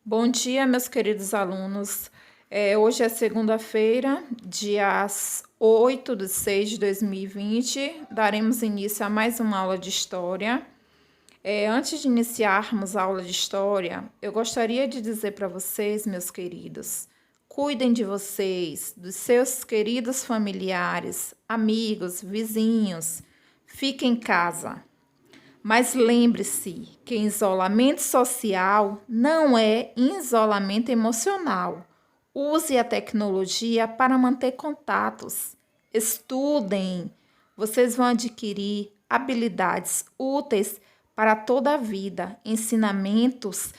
Bom dia, meus queridos alunos. Hoje é segunda-feira, dia 8 de 6 de 2020. Daremos início a mais uma aula de História. Antes de iniciarmos a aula de História, eu gostaria de dizer para vocês, meus queridos, cuidem de vocês, dos seus queridos familiares, amigos, vizinhos. Fiquem em casa. Mas lembre-se que isolamento social não é isolamento emocional. Use a tecnologia para manter contatos. Estudem. Vocês vão adquirir habilidades úteis para toda a vida, ensinamentos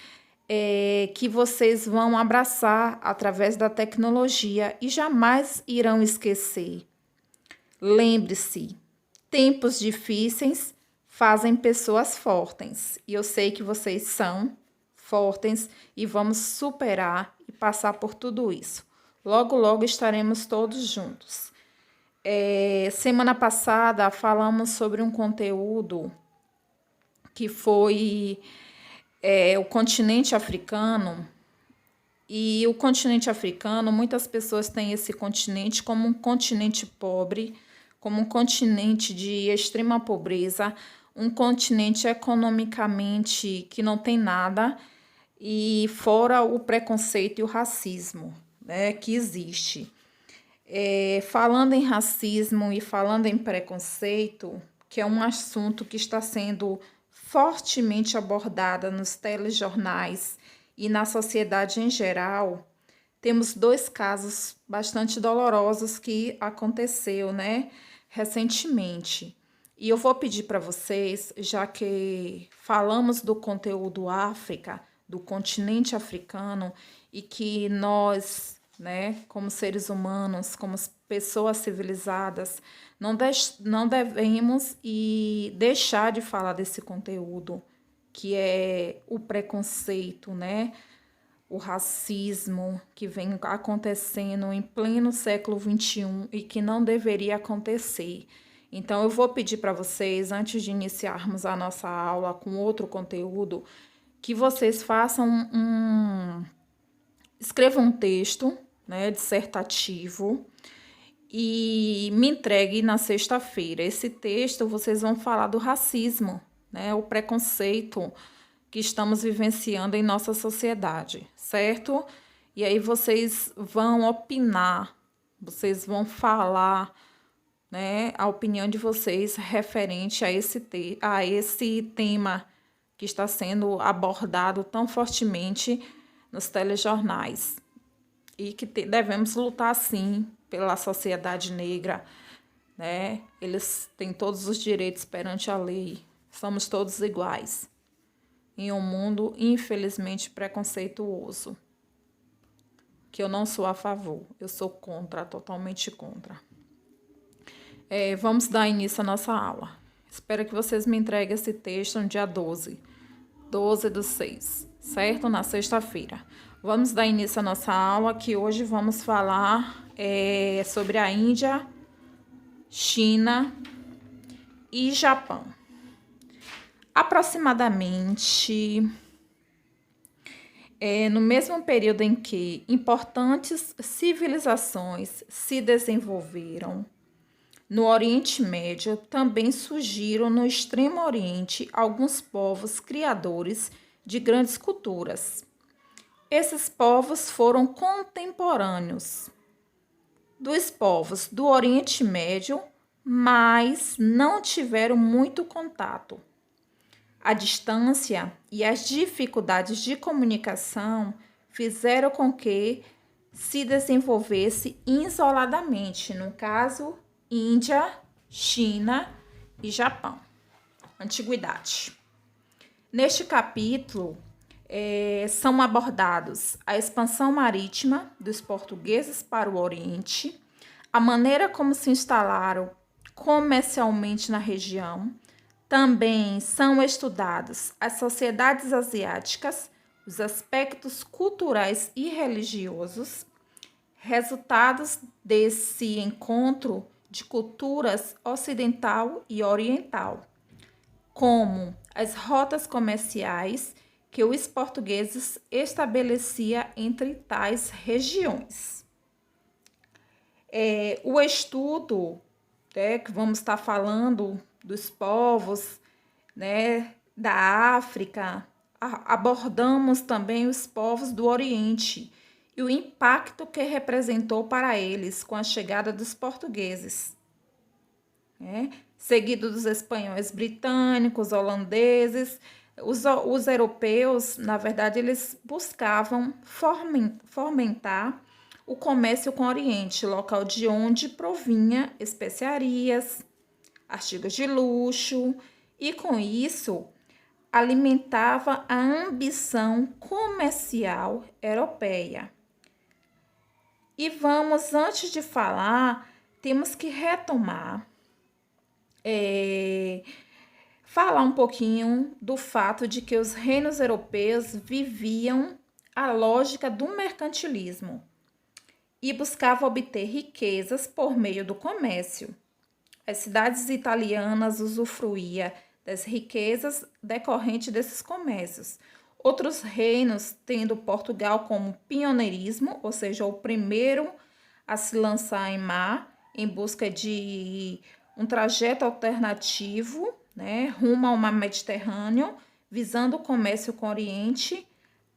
que vocês vão abraçar através da tecnologia e jamais irão esquecer. Lembre-se, tempos difíceis fazem pessoas fortes. E eu sei que vocês são fortes e vamos superar e passar por tudo isso. Logo, logo estaremos todos juntos. Semana passada falamos sobre um conteúdo que foi o continente africano. E o continente africano, muitas pessoas têm esse continente como um continente pobre, como um continente de extrema pobreza, um continente economicamente que não tem nada, e fora o preconceito e o racismo, né, que existe. Falando em racismo e falando em preconceito, que é um assunto que está sendo fortemente abordado nos telejornais e na sociedade em geral, temos dois casos bastante dolorosos que aconteceu, né, recentemente. E eu vou pedir para vocês, já que falamos do conteúdo África, do continente africano, e que nós, né, como seres humanos, como pessoas civilizadas, não devemos deixar de falar desse conteúdo, que é o preconceito, né? O racismo que vem acontecendo em pleno século XXI e que não deveria acontecer. Então, eu vou pedir para vocês, antes de iniciarmos a nossa aula com outro conteúdo, que vocês escrevam um texto, né, dissertativo, e me entregue na sexta-feira. Esse texto vocês vão falar do racismo, né, o preconceito que estamos vivenciando em nossa sociedade, certo? E aí vocês vão opinar, vocês vão falar, né, a opinião de vocês referente a esse tema que está sendo abordado tão fortemente nos telejornais. E que devemos lutar, sim, pela sociedade negra, né? Eles têm todos os direitos perante a lei. Somos todos iguais em um mundo infelizmente preconceituoso, que eu não sou a favor, eu sou contra, totalmente contra. Vamos dar início à nossa aula. Espero que vocês me entreguem esse texto no dia 12 do 6, certo? Na sexta-feira. Vamos dar início à nossa aula, que hoje vamos falar sobre a Índia, China e Japão. Aproximadamente no mesmo período em que importantes civilizações se desenvolveram, no Oriente Médio também surgiram no Extremo Oriente alguns povos criadores de grandes culturas. Esses povos foram contemporâneos dos povos do Oriente Médio, mas não tiveram muito contato. A distância e as dificuldades de comunicação fizeram com que se desenvolvesse isoladamente, no caso, Índia, China e Japão. Antiguidade. Neste capítulo, são abordados a expansão marítima dos portugueses para o Oriente, a maneira como se instalaram comercialmente na região. Também são estudados as sociedades asiáticas, os aspectos culturais e religiosos, resultados desse encontro de culturas ocidental e oriental, como as rotas comerciais que os portugueses estabeleciam entre tais regiões. O estudo, né, que vamos estar falando dos povos, né, da África, abordamos também os povos do Oriente e o impacto que representou para eles com a chegada dos portugueses, né? Seguido dos espanhóis, britânicos, holandeses. Os europeus, na verdade, eles buscavam fomentar o comércio com o Oriente, local de onde provinha especiarias, artigos de luxo, e com isso alimentava a ambição comercial europeia. E vamos, antes de falar, temos que retomar, falar um pouquinho do fato de que os reinos europeus viviam a lógica do mercantilismo e buscavam obter riquezas por meio do comércio. As cidades italianas usufruíam das riquezas decorrentes desses comércios. Outros reinos, tendo Portugal como pioneirismo, ou seja, o primeiro a se lançar em mar, em busca de um trajeto alternativo, né, rumo ao mar Mediterrâneo, visando o comércio com o Oriente.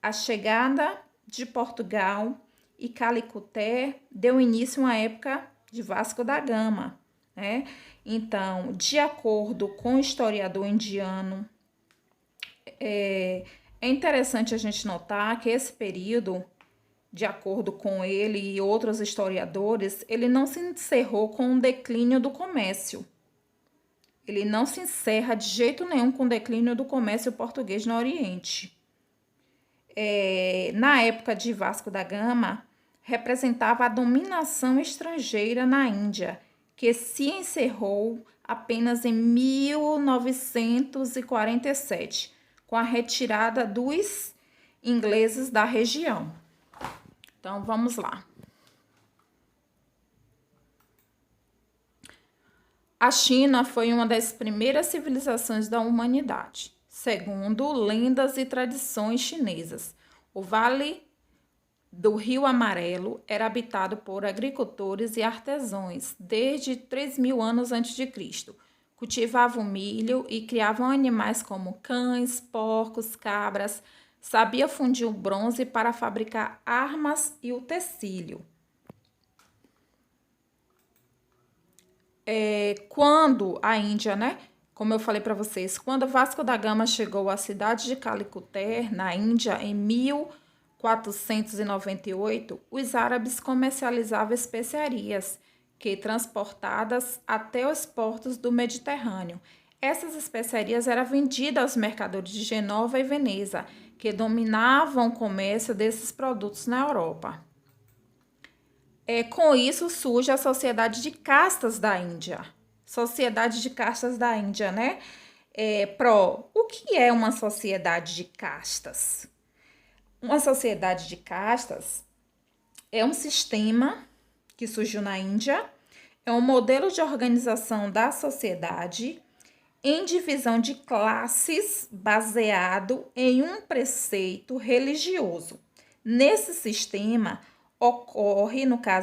A chegada de Portugal e Calicuté deu início a uma época de Vasco da Gama, né? Então, de acordo com o historiador indiano, é interessante a gente notar que esse período, de acordo com ele e outros historiadores, ele não se encerrou com o declínio do comércio. Ele não se encerra de jeito nenhum com o declínio do comércio português no Oriente. Na época de Vasco da Gama, representava a dominação estrangeira na Índia, que se encerrou apenas em 1947, com a retirada dos ingleses da região. Então, vamos lá. A China foi uma das primeiras civilizações da humanidade, segundo lendas e tradições chinesas. O Vale do Rio Amarelo era habitado por agricultores e artesãos desde 3.000 anos antes de Cristo. Cultivavam milho e criavam animais como cães, porcos, cabras. Sabia fundir o bronze para fabricar armas e o tecido. Quando a Índia, né? Como eu falei para vocês, quando Vasco da Gama chegou à cidade de Calicuté, na Índia, em 1498, os árabes comercializavam especiarias que transportadas até os portos do Mediterrâneo. Essas especiarias eram vendidas aos mercadores de Genova e Veneza, que dominavam o comércio desses produtos na Europa. Com isso surge a Sociedade de Castas da Índia. Sociedade de Castas da Índia, né? O que é uma sociedade de castas? Uma sociedade de castas é um sistema que surgiu na Índia, é um modelo de organização da sociedade em divisão de classes baseado em um preceito religioso. Nesse sistema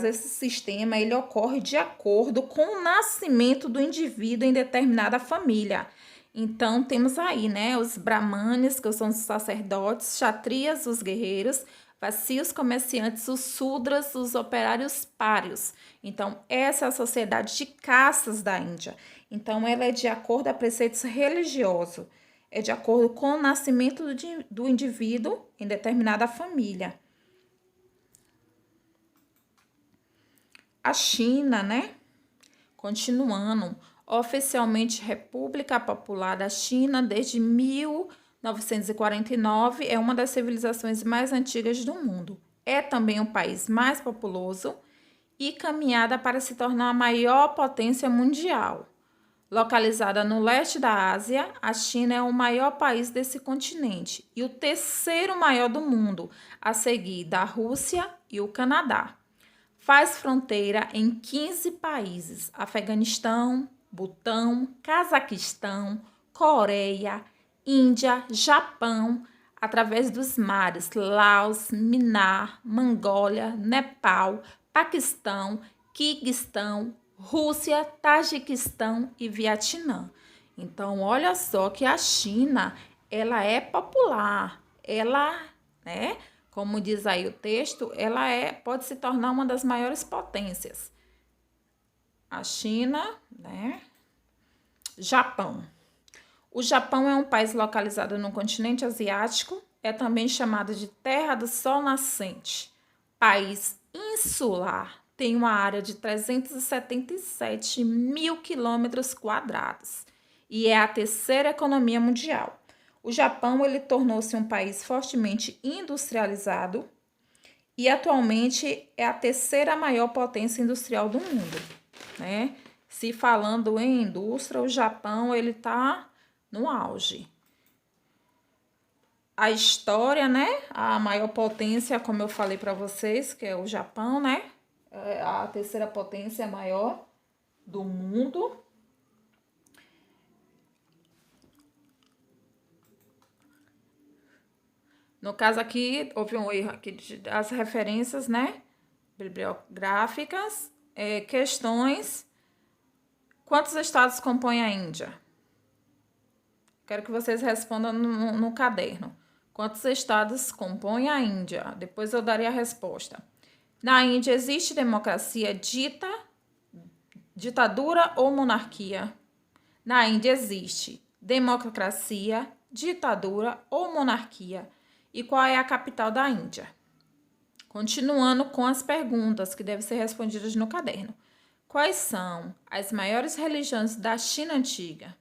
esse sistema ele ocorre de acordo com o nascimento do indivíduo em determinada família. Então, temos aí, né, os brahmanes, que são os sacerdotes, kshatriyas, os guerreiros, vacios, comerciantes, os sudras, os operários pários. Então, essa é a sociedade de castas da Índia. Então, ela é de acordo a preceitos religiosos, é de acordo com o nascimento do indivíduo em determinada família. A China, né? Continuando, oficialmente República Popular da China desde 1949, é uma das civilizações mais antigas do mundo. É também o país mais populoso e caminhada para se tornar a maior potência mundial. Localizada no leste da Ásia, a China é o maior país desse continente e o terceiro maior do mundo, a seguir da Rússia e o Canadá. Faz fronteira em 15 países: Afeganistão, Butão, Cazaquistão, Coreia, Índia, Japão, através dos mares Laos, Minar, Mongólia, Nepal, Paquistão, Quirguistão, Rússia, Tajiquistão e Vietnã. Então, olha só que a China, ela é popular, ela, né, como diz aí o texto, pode se tornar uma das maiores potências. A China, né? Japão. O Japão é um país localizado no continente asiático, é também chamado de Terra do Sol Nascente. País insular, tem uma área de 377 mil quilômetros quadrados e é a terceira economia mundial. O Japão ele tornou-se um país fortemente industrializado e atualmente é a terceira maior potência industrial do mundo, né? Se falando em indústria, o Japão ele está no auge. A história, né? A maior potência, como eu falei para vocês, que é o Japão, né? É a terceira potência maior do mundo. No caso aqui, houve um erro aqui das referências, né? Bibliográficas, questões. Quantos estados compõem a Índia? Quero que vocês respondam no caderno. Quantos estados compõem a Índia? Depois eu darei a resposta. Na Índia existe democracia ditadura ou monarquia? Na Índia existe democracia, ditadura ou monarquia? E qual é a capital da Índia? Continuando com as perguntas que devem ser respondidas no caderno. Quais são as maiores religiões da China antiga?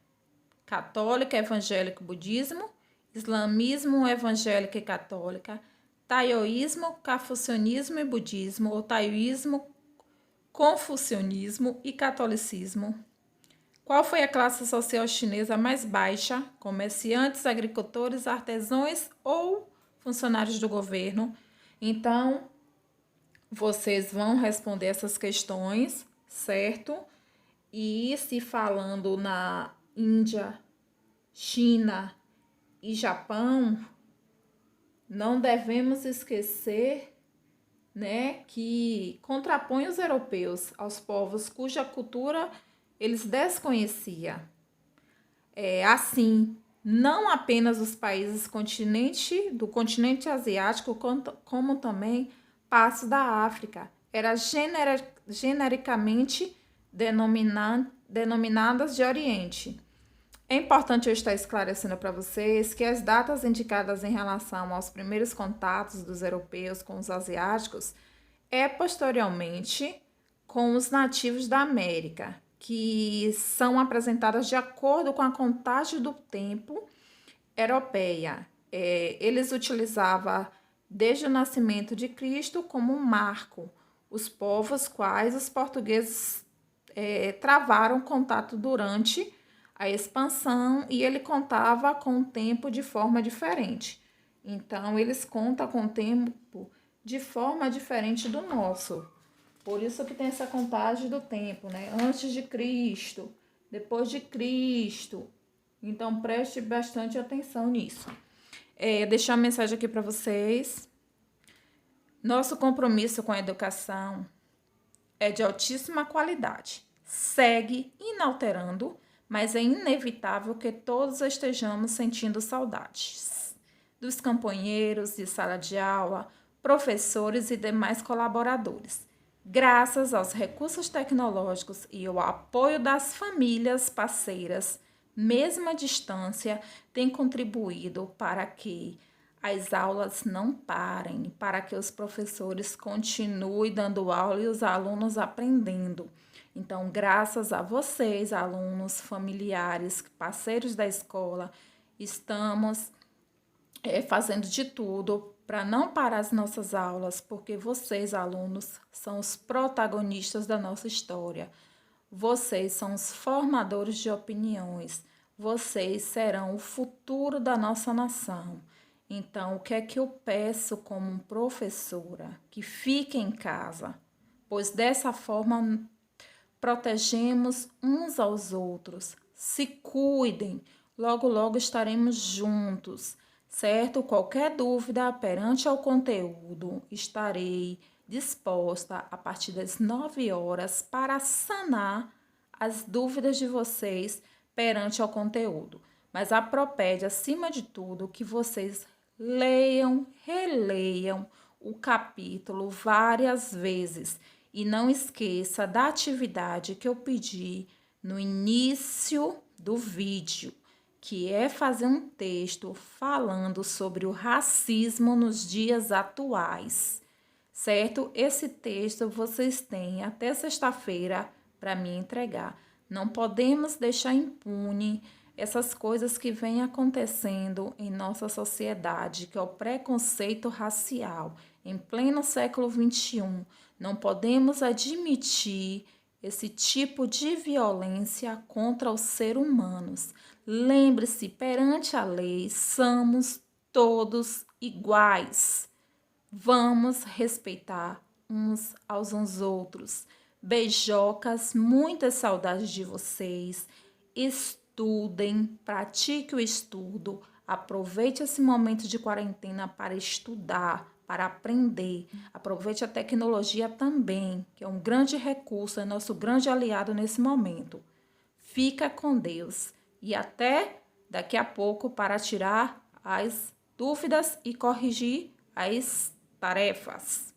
Católica, evangélica, budismo, islamismo, evangélica e católica, taoísmo, confucionismo e budismo, ou taoísmo, confucionismo e catolicismo. Qual foi a classe social chinesa mais baixa? Comerciantes, agricultores, artesãos ou funcionários do governo? Então, vocês vão responder essas questões, certo? E se falando na Índia, China e Japão, não devemos esquecer, né, que contrapõe os europeus aos povos cuja cultura eles desconheciam. Assim, não apenas os países do continente asiático, como também partes da África, eram genericamente denominadas de Oriente. É importante eu estar esclarecendo para vocês que as datas indicadas em relação aos primeiros contatos dos europeus com os asiáticos é posteriormente com os nativos da América, que são apresentadas de acordo com a contagem do tempo europeia. Eles utilizavam desde o nascimento de Cristo como um marco, os povos quais os portugueses travaram contato durante a expansão e ele contava com o tempo de forma diferente. Então, eles contam com o tempo de forma diferente do nosso. Por isso que tem essa contagem do tempo, né? Antes de Cristo, depois de Cristo. Então, preste bastante atenção nisso. Deixar uma mensagem aqui para vocês. Nosso compromisso com a educação é de altíssima qualidade. Segue inalterando, mas é inevitável que todos estejamos sentindo saudades dos companheiros de sala de aula, professores e demais colaboradores. Graças aos recursos tecnológicos e ao apoio das famílias parceiras, mesmo à distância, tem contribuído para que as aulas não parem, para que os professores continuem dando aula e os alunos aprendendo. Então, graças a vocês, alunos, familiares, parceiros da escola, estamos fazendo de tudo para não parar as nossas aulas, porque vocês, alunos, são os protagonistas da nossa história. Vocês são os formadores de opiniões. Vocês serão o futuro da nossa nação. Então, o que é que eu peço como professora? Que fiquem em casa, pois dessa forma protegemos uns aos outros. Se cuidem, logo, logo estaremos juntos. certo? Qualquer dúvida perante ao conteúdo, estarei disposta a partir das 9 horas para sanar as dúvidas de vocês perante ao conteúdo. Mas a propede, acima de tudo, que vocês leiam, releiam o capítulo várias vezes e não esqueça da atividade que eu pedi no início do vídeo, que é fazer um texto falando sobre o racismo nos dias atuais, certo? Esse texto vocês têm até sexta-feira para me entregar. Não podemos deixar impune essas coisas que vêm acontecendo em nossa sociedade, que é o preconceito racial. Em pleno século XXI, não podemos admitir esse tipo de violência contra os seres humanos. Lembre-se, perante a lei, somos todos iguais. Vamos respeitar uns aos outros. Beijocas, muitas saudades de vocês. Estudem, pratique o estudo. Aproveite esse momento de quarentena para estudar, para aprender. Aproveite a tecnologia também, que é um grande recurso, é nosso grande aliado nesse momento. Fica com Deus e até daqui a pouco para tirar as dúvidas e corrigir as tarefas.